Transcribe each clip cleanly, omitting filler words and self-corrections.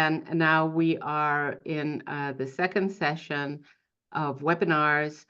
And now we are in the second session of webinars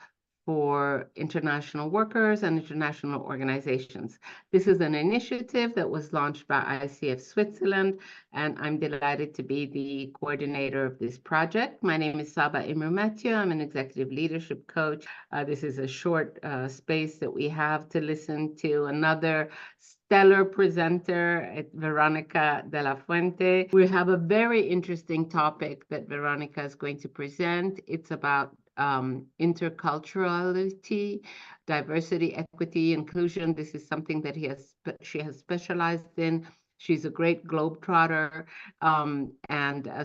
for international workers and international organizations. This is an initiative that was launched by ICF Switzerland, and I'm delighted to be the coordinator of this project. My name is Saba Imru Mathieu. I'm an executive leadership coach. This is a short space that we have to listen to another stellar presenter, Veronica de la Fuente. We have a very interesting topic that Veronica is going to present. It's about interculturality, diversity, equity, inclusion. This is something that she has specialized in. She's a great globetrotter,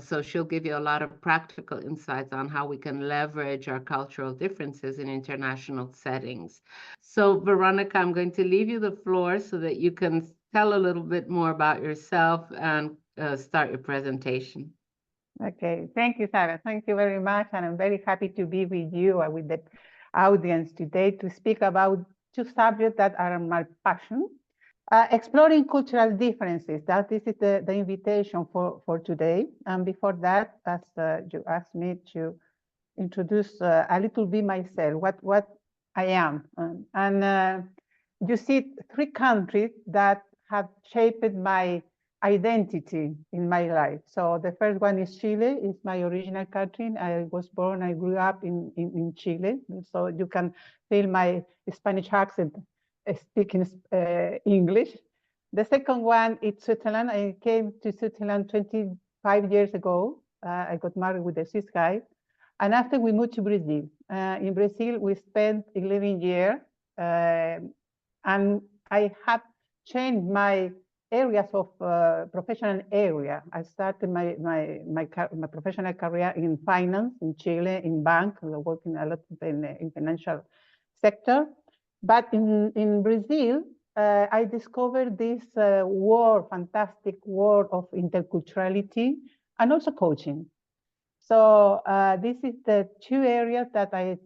so she'll give you a lot of practical insights on how we can leverage our cultural differences in international settings. So, Veronica, I'm going to leave you the floor so that you can tell a little bit more about yourself and start your presentation. Okay, thank you, Sarah. Thank you very much. And I'm very happy to be with you and with the audience today to speak about two subjects that are my passion. Exploring cultural differences, this is the invitation for today. And before that, as you asked me to introduce a little bit myself, what I am. You see three countries that have shaped my identity in my life. So the first one is Chile. It's my original country. I was born, I grew up in Chile. So you can feel my Spanish accent speaking English. The second one is Switzerland. I came to Switzerland 25 years ago. I got married with a Swiss guy. And after we moved to Brazil. In Brazil, we spent 11 years. And I have changed my areas of professional area. I started my professional career in finance in Chile, in bank, working a lot in financial sector. But in Brazil, I discovered this fantastic world of interculturality and also coaching. So this is the two areas that I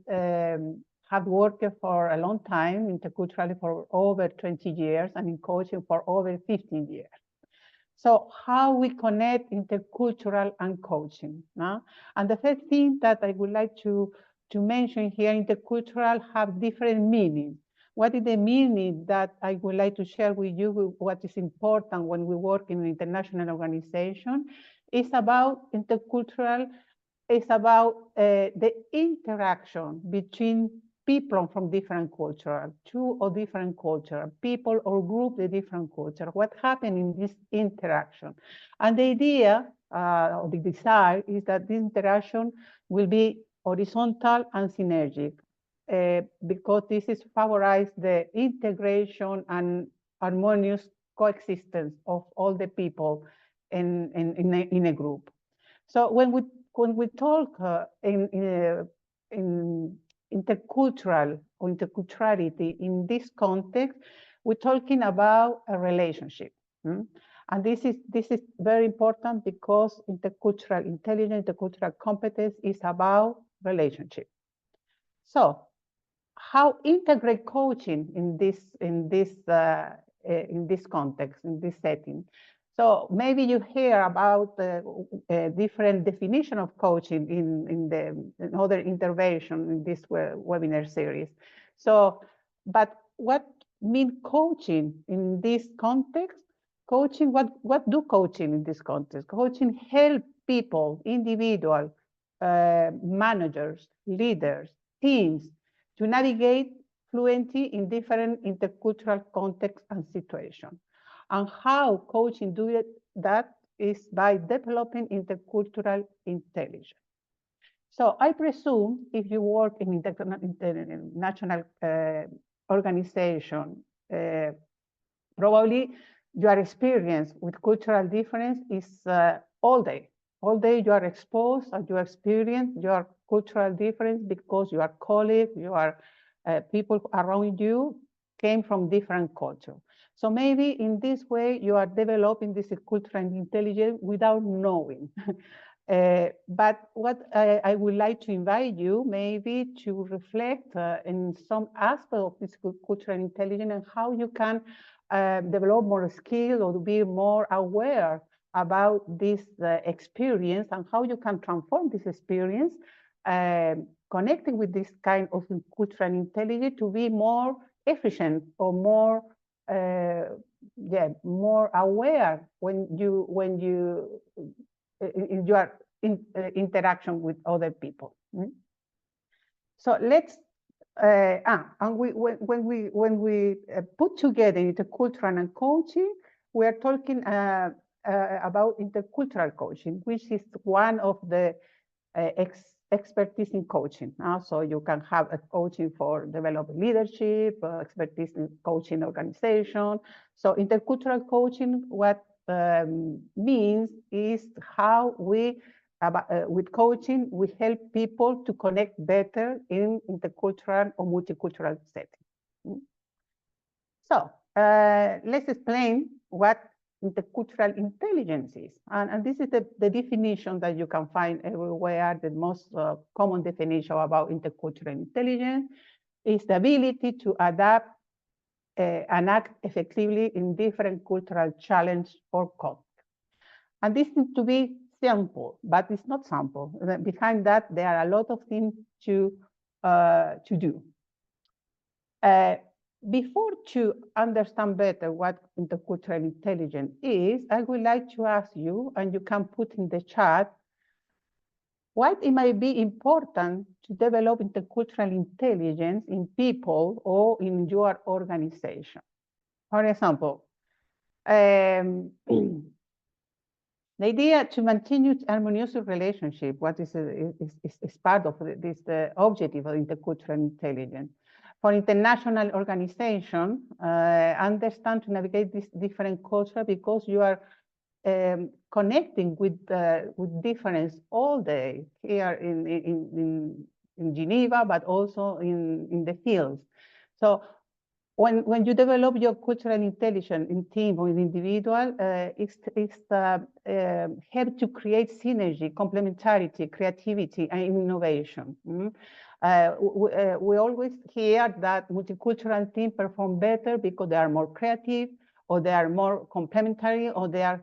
have worked for a long time, interculturally for over 20 years, and in coaching for over 15 years. So how we connect intercultural and coaching. No? And the first thing that I would like to mention here, intercultural have different meanings. What is the meaning that I would like to share with you? What is important when we work in an international organization? It's about intercultural. It's about the interaction between people from different cultures, two or different cultures, people or group of different cultures. What happened in this interaction? And the idea or the desire is that this interaction will be horizontal and synergic because this is favorize the integration and harmonious coexistence of all the people in a group. So when we talk in intercultural or interculturality in this context, we're talking about a relationship. And this is very important because intercultural intelligence, intercultural competence is about relationship. So how integrate coaching in this context, in this setting? So maybe you hear about different definition of coaching in other intervention in this webinar series. So, but what mean coaching in this context? Coaching, what do coaching in this context? Coaching help people, individuals, managers, leaders, teams to navigate fluently in different intercultural contexts and situations. And how coaching do that is by developing intercultural intelligence. So I presume if you work in international organization, probably your experience with cultural difference is all day. All day you are exposed and you experience your cultural difference because your colleagues, your people around you came from different cultures. So maybe in this way you are developing this cultural intelligence without knowing. But what I would like to invite you maybe to reflect in some aspect of this cultural intelligence and how you can develop more skill or be more aware about this experience and how you can transform this experience, connecting with this kind of cultural intelligence to be more efficient or more, more aware when you are in interaction with other people. So let's and when we put together intercultural and coaching, we are talking about intercultural coaching, which is one of the expertise in coaching. So you can have a coaching for developing leadership, expertise in coaching organization. So intercultural coaching, what means is how we, with coaching, we help people to connect better in intercultural or multicultural setting. So let's explain what intercultural intelligence is. And this is the definition that you can find everywhere. The most common definition about intercultural intelligence is the ability to adapt and act effectively in different cultural challenges or conflicts. And this needs to be simple, but it's not simple. Behind that, there are a lot of things to do. Before to understand better what intercultural intelligence is, I would like to ask you, and you can put in the chat, what it might be important to develop intercultural intelligence in people or in your organization. For example, the idea to maintain harmonious relationship, what is part of this objective of intercultural intelligence. For international organization, understand to navigate this different culture because you are connecting with difference all day here in Geneva, but also in the fields. So when you develop your cultural intelligence in team or in individual, it's help to create synergy, complementarity, creativity, and innovation. We always hear that multicultural teams perform better because they are more creative, or they are more complementary, or they are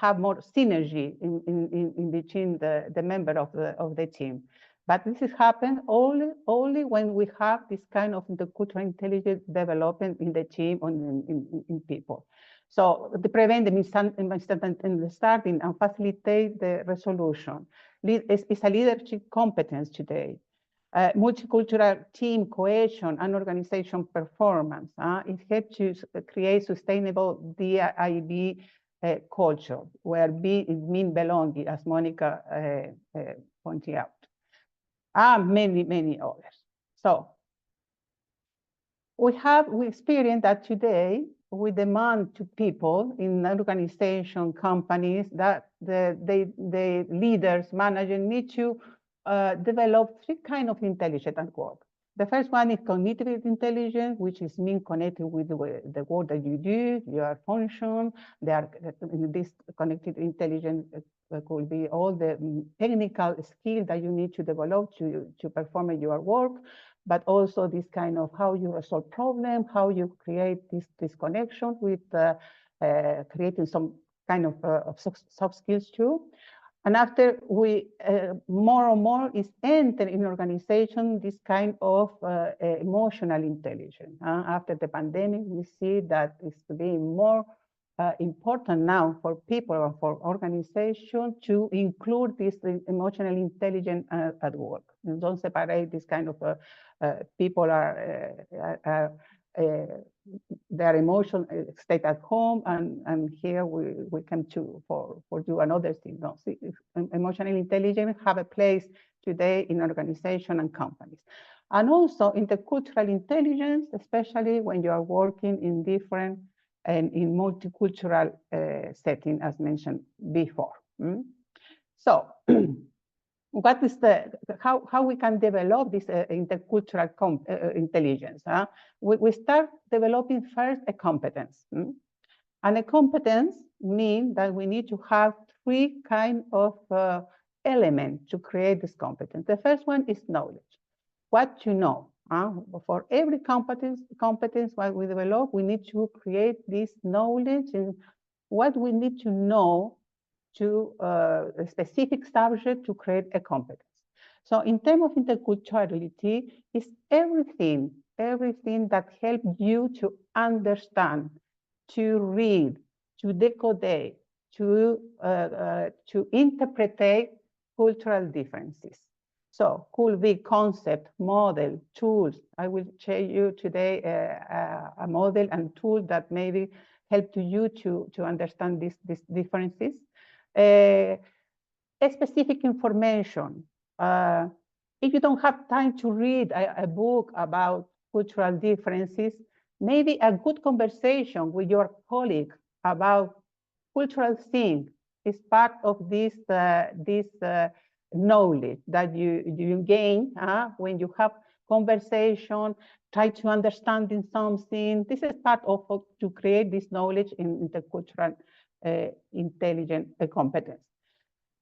have more synergy in between the member of the team. But this is happen only when we have this kind of intercultural intelligence development in the team or in people. So to prevent the misunderstanding and facilitate the resolution. It's a leadership competence today. Multicultural team cohesion and organization performance. It helps to create sustainable DIB culture, where B is mean belonging, as Monica pointed out. Many others. So we experience that today we demand to people in organization, companies, that the leaders, managers need to develop three kinds of intelligence at work. The first one is cognitive intelligence, which is mean connected with the work that you do, your function. This connected intelligence could be all the technical skills that you need to develop to perform your work, but also this kind of how you resolve problems, how you create this connection with creating some kind of soft skills too. And after we more and more is enter in organization this kind of emotional intelligence. After the pandemic, we see that it's being more important now for people or for organization to include this emotional intelligence at work. And don't separate this kind of people are their emotional state at home, and here we come to for do another thing. No, see, emotional intelligence have a place today in organization and companies, and also intercultural intelligence, especially when you are working in different and in multicultural setting, as mentioned before. So. What is how we can develop this intercultural intelligence? We start developing first a competence, and a competence means that we need to have three kind of elements to create this competence. The first one is knowledge, what to know. For every competence what we develop, we need to create this knowledge and what we need to know to a specific subject to create a competence. So in terms of interculturality, it's everything that helps you to understand, to read, to decode, to interpret cultural differences. So could be concept, model, tools. I will show you today a model and tool that maybe help to you to understand these differences. A specific information. If you don't have time to read a book about cultural differences, maybe a good conversation with your colleague about cultural things is part of this knowledge that you gain when you have conversation, try to understand in something. This is part of to create this knowledge in intercultural intelligence competence.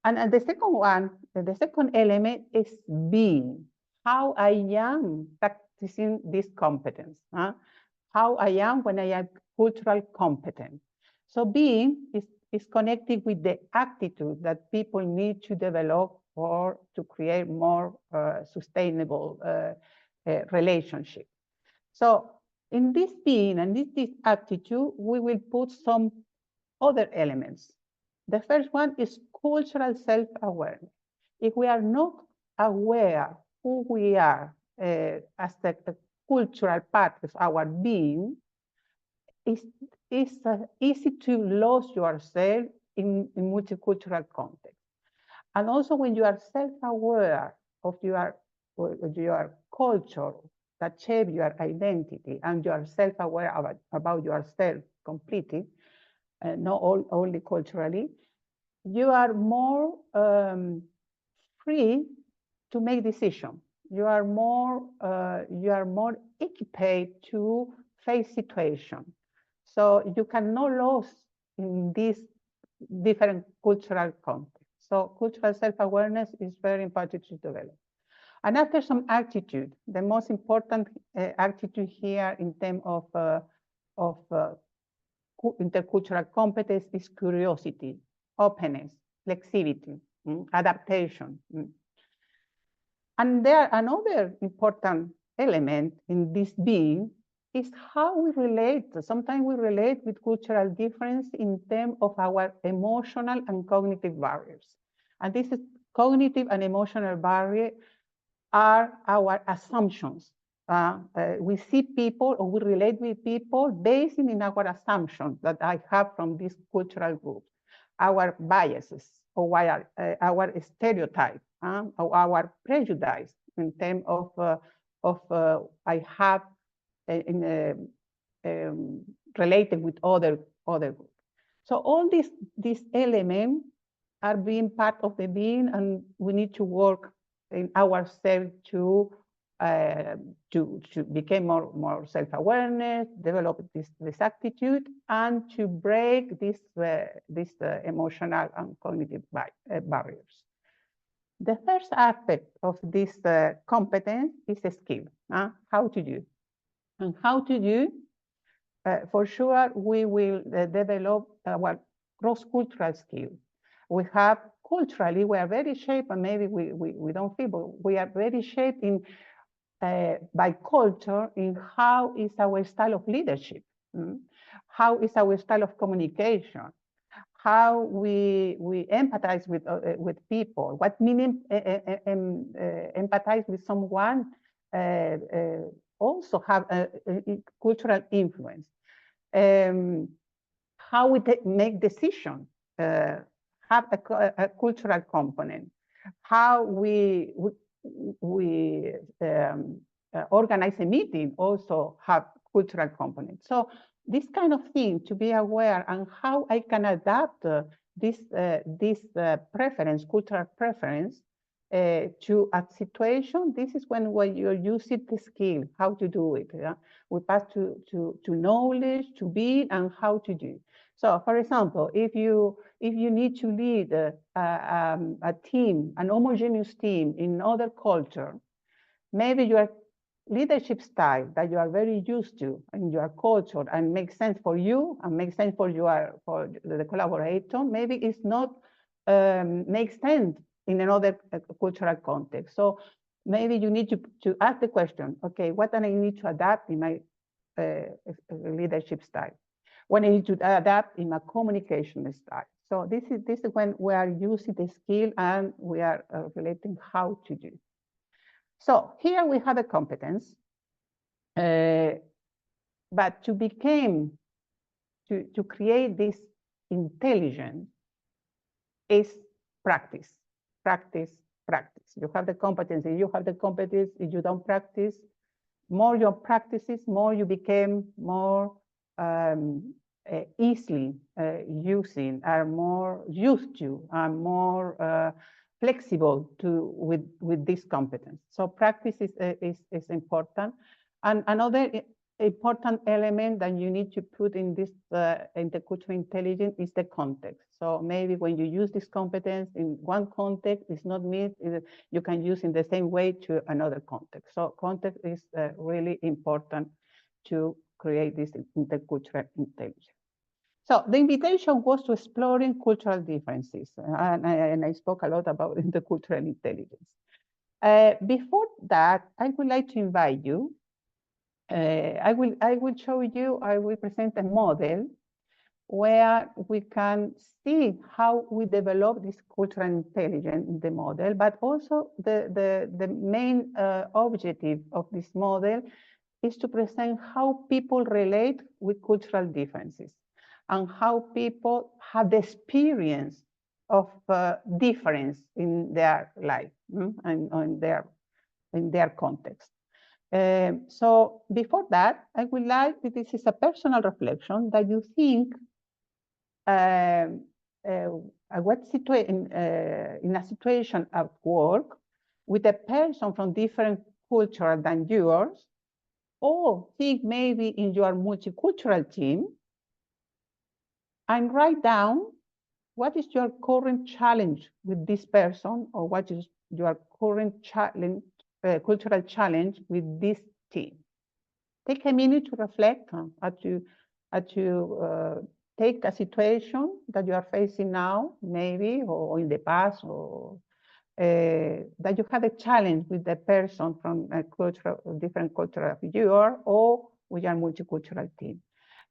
And the second one, the second element is being, how I am practicing this competence, how I am when I am cultural competent. So being is connected with the attitude that people need to develop or to create more sustainable relationship. So in this being and this attitude, we will put some other elements. The first one is cultural self-awareness. If we are not aware who we are as the cultural part of our being, it's easy to lose yourself in multicultural context. And also when you are self-aware of your culture that shape your identity and you are self-aware about yourself completely, not only culturally, you are more free to make decisions. You are more equipped to face situations. So you cannot lose in these different cultural contexts. So cultural self-awareness is very important to develop. And after some attitude, the most important attitude here in terms of intercultural competence is curiosity, openness, flexibility, adaptation. And there another important element in this being is how we relate. Sometimes we relate with cultural difference in terms of our emotional and cognitive barriers. And this is cognitive and emotional barrier are our assumptions. We see people or we relate with people based in our assumptions that I have from this cultural group, our biases or our stereotype, or our prejudice in terms of I have related with other groups. So all these elements are being part of the being, and we need to work in ourselves to become more self-awareness, develop this attitude, and to break this emotional and cognitive barriers. The first aspect of this competence is a skill, how to do. And how to do, for sure, we will develop our cross-cultural skill. We have culturally, we are very shaped, and maybe we don't feel, but we are very shaped in by culture in how is our style of leadership, how is our style of communication, how we empathize with people, what meaning empathize with someone also have a cultural influence. How we make decisions have a cultural component. How we organize a meeting also have cultural components. So this kind of thing, to be aware and how I can adapt this preference, cultural preference, to a situation. This is when you're using the skill, how to do it. Yeah? We pass to knowledge, to be, and how to do. So, for example, if you need to lead a team, an homogeneous team in other culture, maybe your leadership style that you are very used to in your culture and makes sense for you and makes sense for the collaborator, maybe it's not makes sense in another cultural context. So maybe you need to ask the question, okay, what do I need to adapt in my leadership style? What I need to adapt in my communication style? So this is when we are using the skill and we are relating how to do. So here we have a competence, but to create this intelligence is practice, practice, practice. You have the competence. If you have the competence, if you don't practice, more your practices, more you become more easily using, are more used to, are more flexible with this competence. So practice is important. And another important element that you need to put in this intercultural intelligence is the context. So maybe when you use this competence in one context, it's not mean you can use in the same way to another context. So context is really important to create this intercultural intelligence. So the invitation was to exploring cultural differences, and I spoke a lot about intercultural intelligence. Before that, I would like to invite you. I will show you, I will present a model where we can see how we develop this cultural intelligence in the model, but also the main objective of this model is to present how people relate with cultural differences and how people have the experience of difference in their life and in their context. So before that, I would like, this is a personal reflection, that you think in a situation at work with a person from different culture than yours, or think maybe in your multicultural team, and write down what is your current challenge with this person, or what is your current challenge, cultural challenge with this team. Take a minute to reflect on take a situation that you are facing now, maybe, or in the past, or that you have a challenge with the person from a different culture of yours, or with your multicultural team.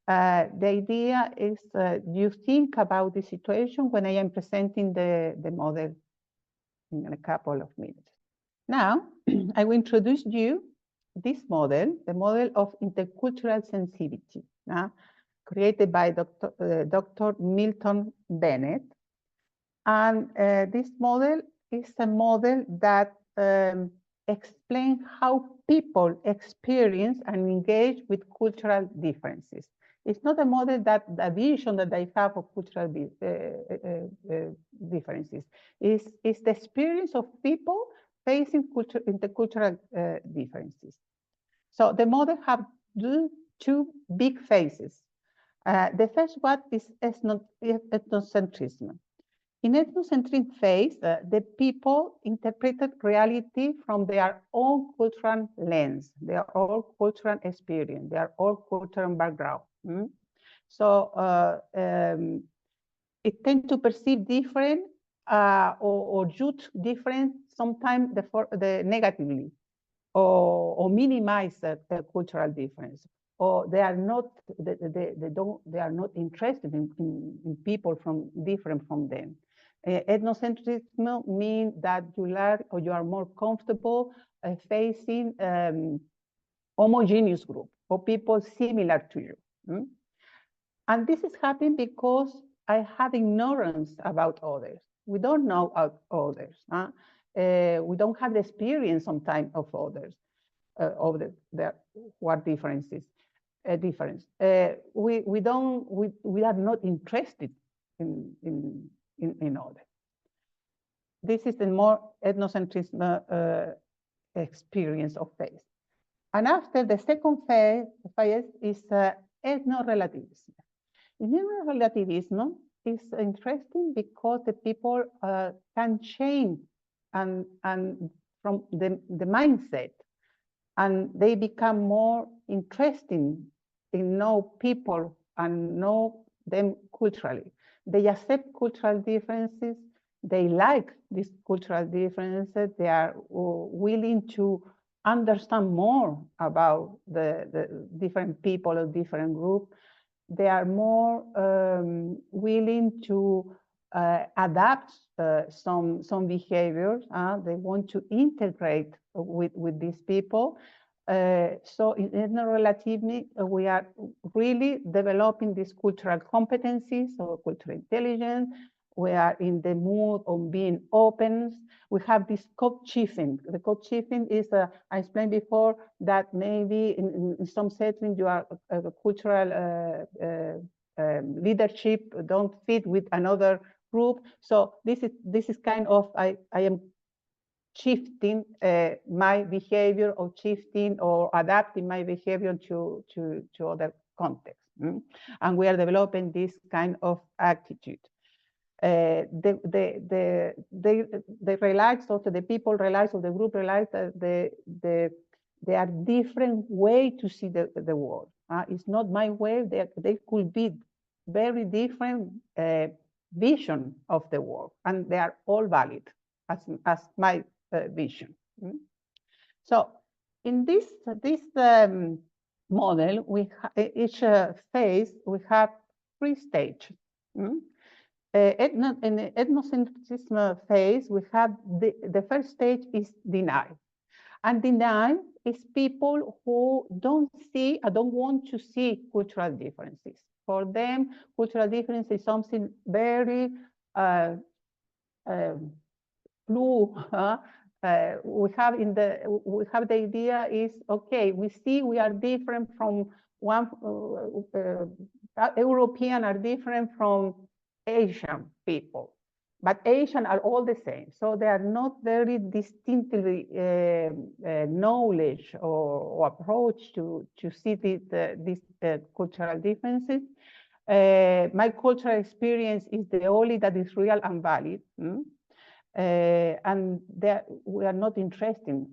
The idea is you think about the situation when I am presenting the model in a couple of minutes. Now, I will introduce you this model, the model of intercultural sensitivity, created by Dr. Milton Bennett. And this model is a model that explains how people experience and engage with cultural differences. It's not a model that the vision that I have of cultural differences. It's the experience of people facing intercultural differences. So the model have two big phases. The first one is ethnocentrism. In ethnocentric phase, the people interpreted reality from their own cultural lens, their own cultural experience, their own cultural background. So it tends to perceive different or judge different, sometimes the negatively, or minimize the cultural difference, or they are not interested in people from different from them. Ethnocentrism means that you learn, or you are more comfortable facing homogeneous group or people similar to you. And this is happening because I have ignorance about others. We don't know others. We don't have the experience sometimes of others, what differences. We are not interested in others. This is the more ethnocentrism experience of phase. And after the second phase is ethno-relativism. In ethno-relativism, it's interesting because the people can change and from the mindset, and they become more interested in know people and know them culturally. They accept cultural differences They like these cultural differences. They are willing to understand more about the different people or different groups. They are more willing to adapt some behaviors. They want to integrate with these people. So in ethnorelativity, we are really developing these cultural competencies or cultural intelligence. We are in the mood of being open. We have this co-chiefing. The co-chiefing is, I explained before, that maybe in some settings you are a cultural leadership don't fit with another group. So this is kind of, I am shifting my behavior, or shifting or adapting my behavior to other contexts. And we are developing this kind of attitude. They realize, also the people realize, or the group realize that there are different ways to see the world. It's not my way. They could be very different vision of the world, and they are all valid as my vision. So in this model, each phase we have 3 stages. In the ethnocentrism phase, we have the first stage is denial. And denial is people who don't want to see cultural differences. For them, cultural difference is something very blue. We have the idea is, okay, we see we are different from one, European are different from Asian people, but Asian are all the same. So they are not very distinctly knowledge or approach to see these cultural differences. My cultural experience is the only that is real and valid. And we are not interested in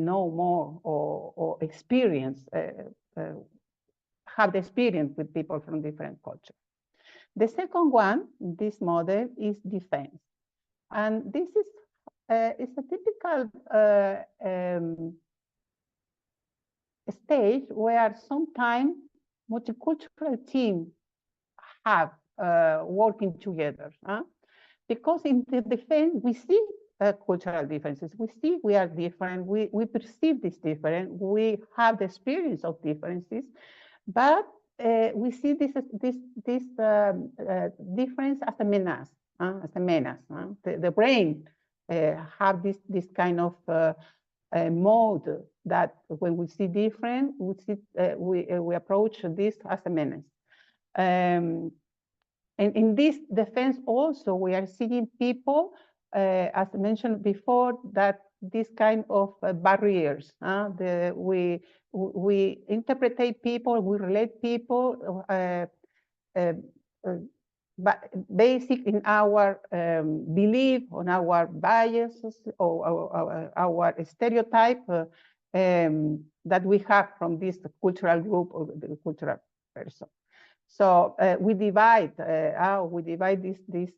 know more or experience, have the experience with people from different cultures. The second one, this model, is defense. And this is it's a typical stage where sometimes multicultural teams have working together. Because in the defense, we see cultural differences. We see we are different. We perceive this different. We have the experience of differences, but we see this difference as a menace. The brain have this kind of mode that when we see different, we approach this as a menace. And in this defense also, we are seeing people, as mentioned before, that this kind of barriers. We interpret people, we relate people, but basic in our belief, on our biases, or our stereotype that we have from this cultural group or the cultural person. So we divide this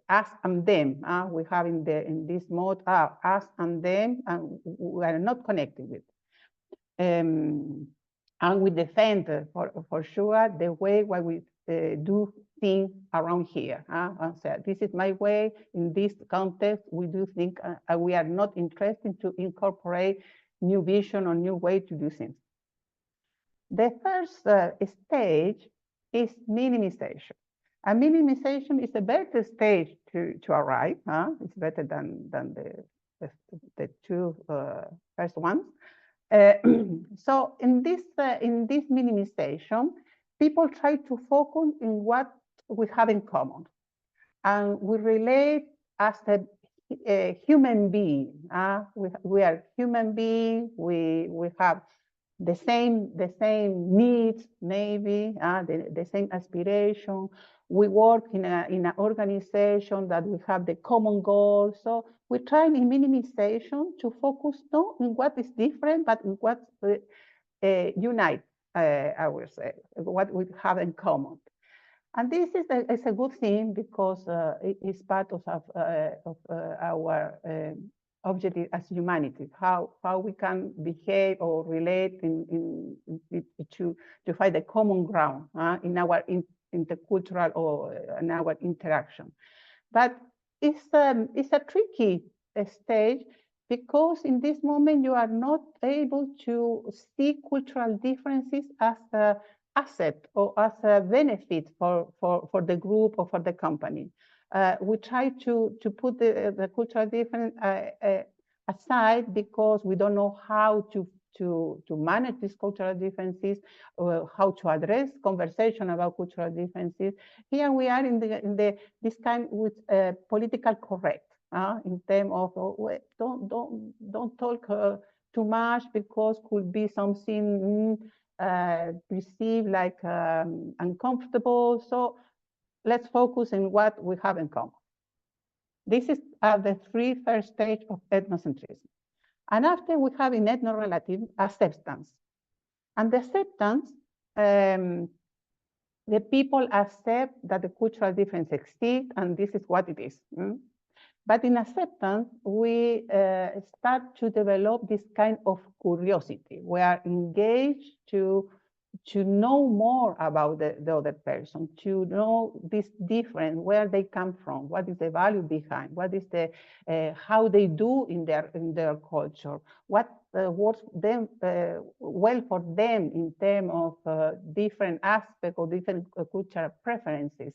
us and them. We have in this mode us and them, and we are not connected with. And we defend for sure the way why we do things around here. So this is my way. In this context, we do think we are not interested to incorporate new vision or new way to do things. The first stage is minimization. And minimization is a better stage to arrive. It's better than the two first ones. So in this minimization, people try to focus in what we have in common, and we relate as a human being. We are human beings. We have the same needs, maybe the same aspiration. We work in an organization that we have the common goal. So we try in minimization to focus not on what is different, but in what unite ourselves, what we have in common. And this is a good thing because it is part of our objective as humanity, how we can behave or relate to find a common ground in our intercultural or in our interaction. But it's a tricky stage because in this moment you are not able to see cultural differences as a asset or as a benefit for the group or for the company. We try to put the cultural difference aside because we don't know how to manage these cultural differences, how to address conversation about cultural differences. Here we are in this kind with political correct in terms of don't talk too much because could be something perceived like uncomfortable. So let's focus on what we have in common. This is the three first stage of ethnocentrism. And after we have in ethno-relative acceptance. And the acceptance, the people accept that the cultural difference exists, and this is what it is. But in acceptance, we start to develop this kind of curiosity. We are engaged to know more about the other person, to know this difference, where they come from, what is the value behind, what is the how they do in their culture, what works them well for them in terms of different aspects or different cultural preferences.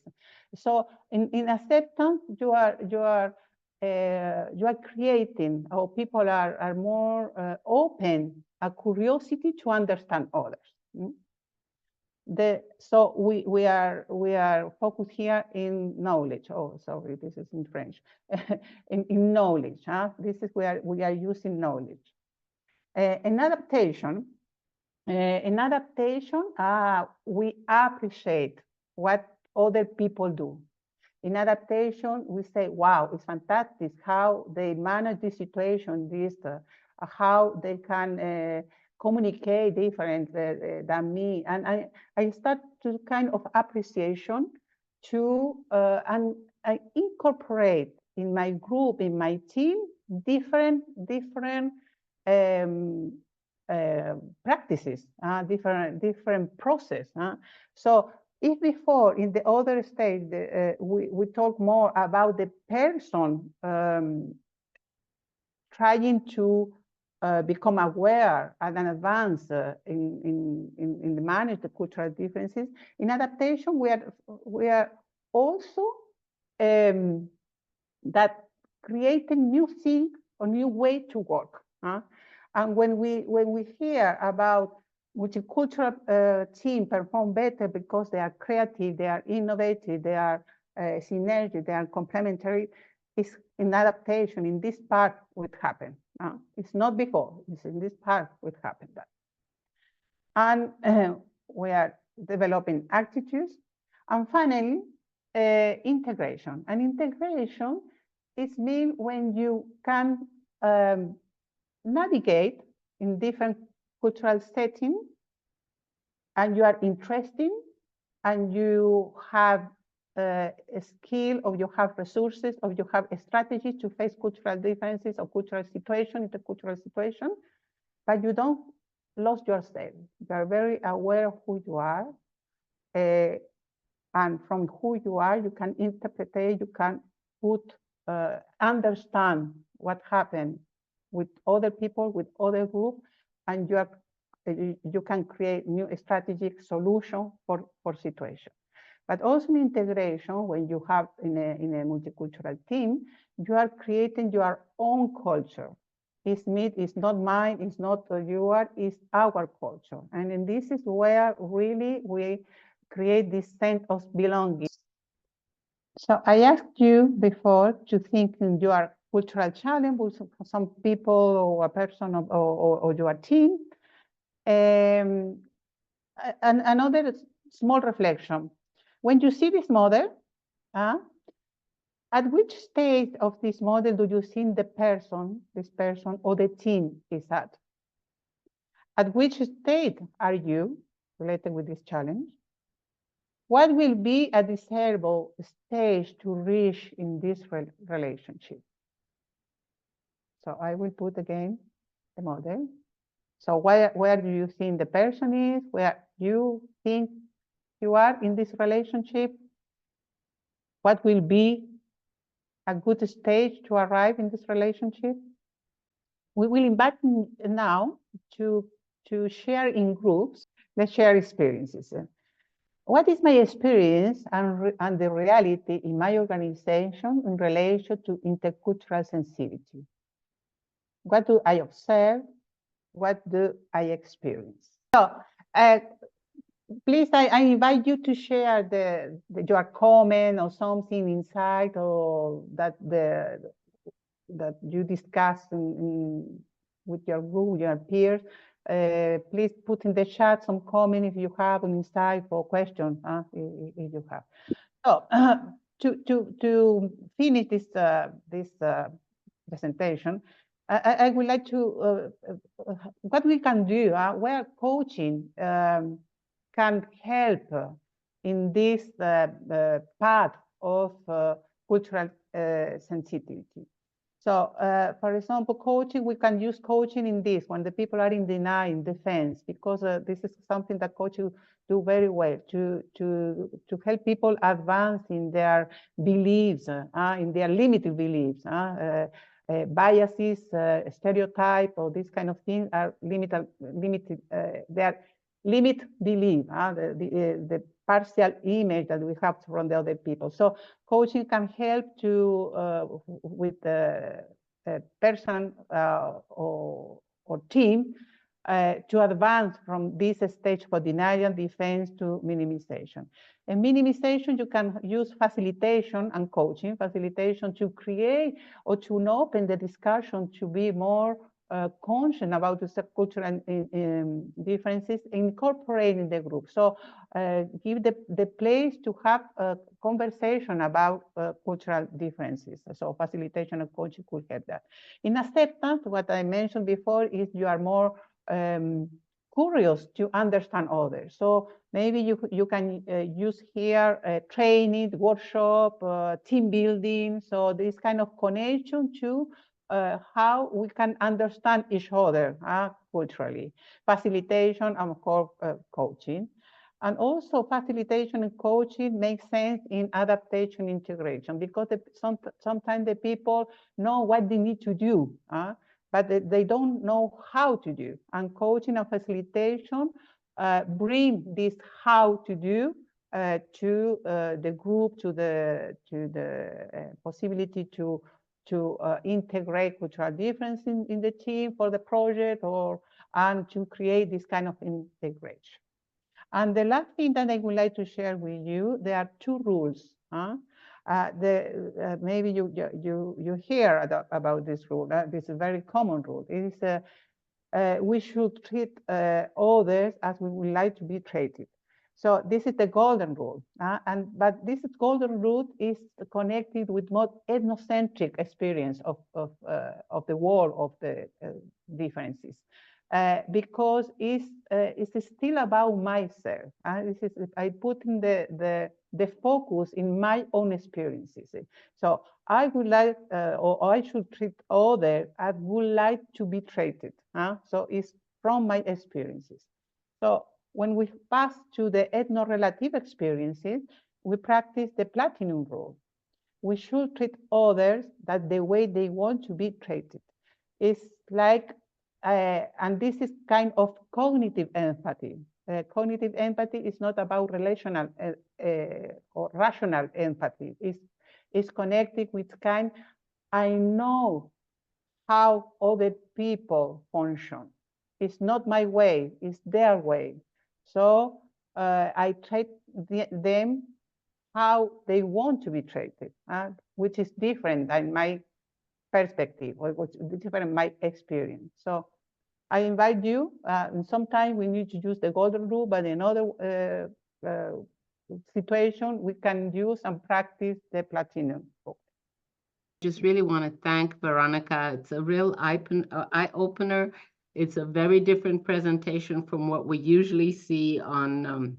So in acceptance, you are creating, or people are more open, a curiosity to understand others. So we are focused here in knowledge. Oh, sorry, this is in French. in knowledge, this is where we are using knowledge. In adaptation, we appreciate what other people do. In adaptation, we say, wow, it's fantastic how they manage this situation, how they can communicate different than me. And I start to kind of appreciation to and I incorporate in my group, in my team, different practices, different process. So if before in the other stage we talk more about the person trying to become aware and advance in the manage the cultural differences, in adaptation we are also that creating new things or new way to work. And when we hear about multicultural team perform better because they are creative, they are innovative, they are synergy, they are complementary, it's in adaptation, in this part would happen. It's not before, it's in this part would happen that. And we are developing attitudes. And finally, integration. And integration is mean when you can navigate in different cultural settings and you are interested and you have a skill, or you have resources, or you have a strategy to face cultural differences or cultural situation, intercultural situation, but you don't lose yourself. You are very aware of who you are, and from who you are, you can interpret, you can understand what happened with other people, with other groups, and you can create new strategic solution for situation. But also in integration, when you have in a multicultural team, you are creating your own culture. It's not mine, it's not yours, it's our culture. And this is where really we create this sense of belonging. So I asked you before to think in your cultural challenge with some people or a person or your team. And another small reflection. When you see this model, at which stage of this model do you think this person or the team is at? At which state are you related with this challenge? what will be a desirable stage to reach in this relationship? So I will put again the model. So where do you think the person is? Where you think you are in this relationship? What will be a good stage to arrive in this relationship? We will invite now to share in groups. Let's share experiences. What is my experience and the reality in my organization in relation to intercultural sensitivity? What do I observe? What do I experience? So please, I invite you to share your comment or something inside or that you discuss with your group, your peers. Please put in the chat some comment if you have an insight or question, if you have. So to finish this presentation, I would like to what we can do, where coaching can help in this path of cultural sensitivity. So, for example, coaching, we can use coaching in this when the people are in denial, in defense, because this is something that coaches do very well to help people advance in their beliefs, in their limited beliefs. Biases, stereotype, or this kind of thing are limited. They are limit belief, the partial image that we have from the other people. So coaching can help to with the person or team to advance from this stage for denial, defense to minimization. In minimization, you can use facilitation and coaching. Facilitation to create or to open the discussion to be more conscious about the subcultural differences, incorporating the group. So give the place to have a conversation about cultural differences. So facilitation and coaching could help that. In acceptance, what I mentioned before is you are more curious to understand others. So maybe you can use here training, workshop, team building. So this kind of connection to how we can understand each other culturally. Facilitation and of course coaching. And also facilitation and coaching makes sense in adaptation integration because sometimes the people know what they need to do, but they don't know how to do. And coaching and facilitation bring this how to do to the group, to the possibility to integrate cultural difference in the team for the project and to create this kind of integration. And the last thing that I would like to share with you, there are two rules. Maybe you hear about this rule. This is a very common rule. It is we should treat others as we would like to be treated. So this is the golden rule, but this golden rule is connected with more ethnocentric experience of the world of the differences. Because it's still about myself. I put in the focus in my own experiences. So I would like, or I should treat others as would like to be treated. So it's from my experiences. So when we pass to the ethno-relative experiences, we practice the platinum rule. We should treat others that the way they want to be treated. It's like and this is kind of cognitive empathy. Cognitive empathy is not about relational or rational empathy. It's connected with kind, I know how other people function. It's not my way, it's their way. So I treat them how they want to be treated, which is different than my perspective or what's different in my experience. So I invite you, sometimes we need to use the golden rule, but in other situation, we can use and practice the platinum rule. Just really want to thank Veronica. It's a real eye-opener. It's a very different presentation from what we usually see on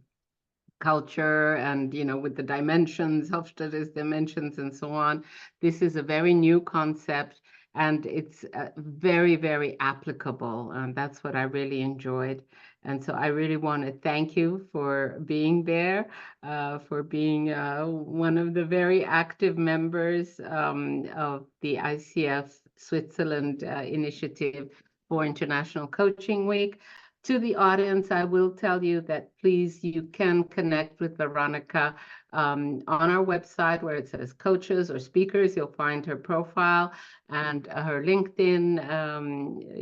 culture and, with the dimensions, Hofstede's dimensions and so on. This is a very new concept, and it's very, very applicable. And that's what I really enjoyed. And so I really want to thank you for being there, for being one of the very active members of the ICF Switzerland initiative for International Coaching Week. To the audience, I will tell you that please, you can connect with Veronica on our website where it says coaches or speakers. You'll find her profile and her LinkedIn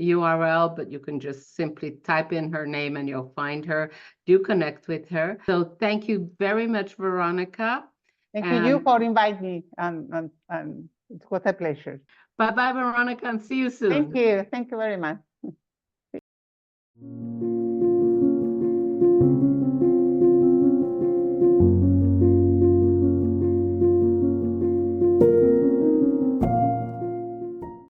URL, but you can just simply type in her name and you'll find her. Do connect with her. So thank you very much, Veronica. Thank you for inviting me, and it was a pleasure. Bye-bye, Veronica, and see you soon. Thank you very much.